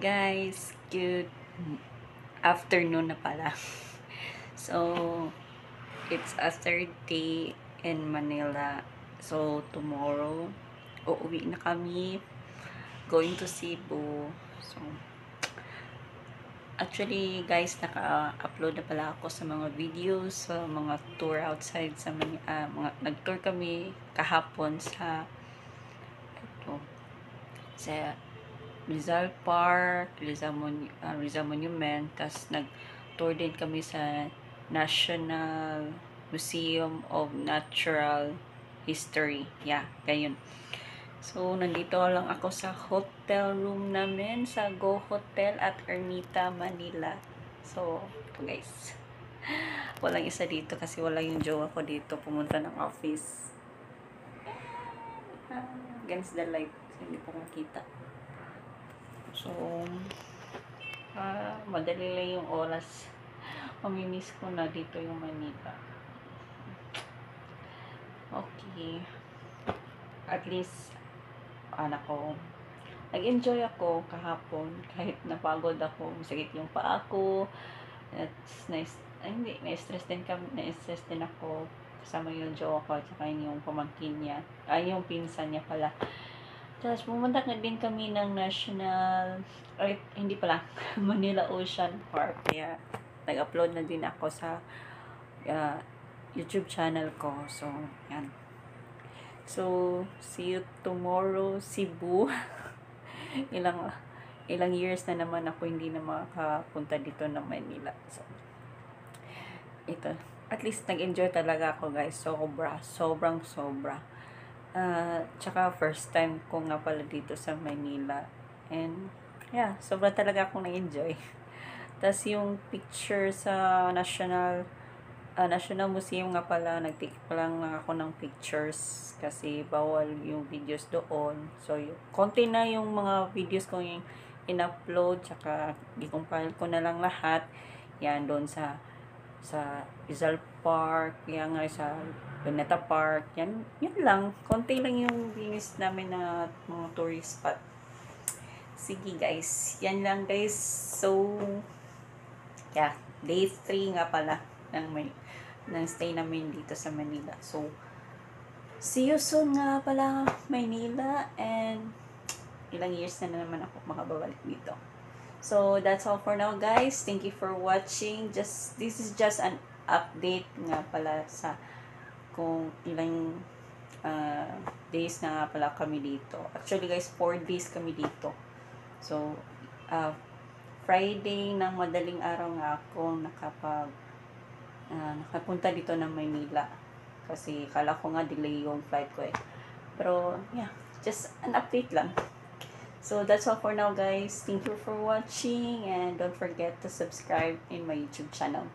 Guys, good afternoon na pala. So, it's a third day in Manila. So, tomorrow, uuwi na kami. Going to Cebu. So, actually, guys, naka-upload na pala ako sa mga videos, sa mga tour outside, sa nag-tour kami kahapon ito, sa Rizal Park, Rizal Monument, tapos nag-tour din kami sa National Museum of Natural History. Yeah, ganyan. So, nandito lang ako sa hotel room namin sa Go Hotel at Ermita, Manila. So, ito guys. Walang isa dito kasi wala yung jowa ko dito. Pumunta ng office. Against the light. Hindi po makita. So, madali lang yung oras. Mamimiss ko na dito yung Manila. Okay. At least, anak ko, nag-enjoy ako kahapon. Kahit napagod ako, masakit yung paa ko. It's nice. Ay, hindi. Na-stress din ako. Kasama yung jowa ko at saka yung pamangkin niya. Ay, yung pinsan niya pala. Tapos, pumunta na din kami ng hindi pala, Manila Ocean Park. Kaya, nag-upload na din ako sa YouTube channel ko. So, yan. So, see you tomorrow, Cebu. ilang years na naman ako hindi na makapunta dito ng Manila. So, ito. At least, nag-enjoy talaga ako, guys. Sobrang sobra. Tsaka first time ko nga pala dito sa Manila. And, yeah, sobra talaga akong na-enjoy. Tapos yung picture sa National Museum nga pala, nag-take pa lang ako ng pictures kasi bawal yung videos doon. So, konti na yung mga videos ko yung in-upload, tsaka i-compile ko na lang lahat. Yan, doon sa Rizal Park, yan nga sa Luneta Park, yan lang. Konti lang yung binis namin na mga tourist spot. Sige guys, yan lang guys. So, yeah, day 3 nga pala ng stay namin dito sa Manila. So, see you soon nga pala Manila, and ilang years na naman ako makababalik dito. So, that's all for now, guys. Thank you for watching. This is just an update nga pala sa kung ilang days na nga pala kami dito. Actually, guys, 4 days kami dito. So, Friday ng madaling araw nga ako nakapunta dito ng Maynila. Kasi kala ko nga delay yung flight ko eh. Pero, yeah, just an update lang. So, that's all for now, guys. Thank you for watching, and don't forget to subscribe in my YouTube channel.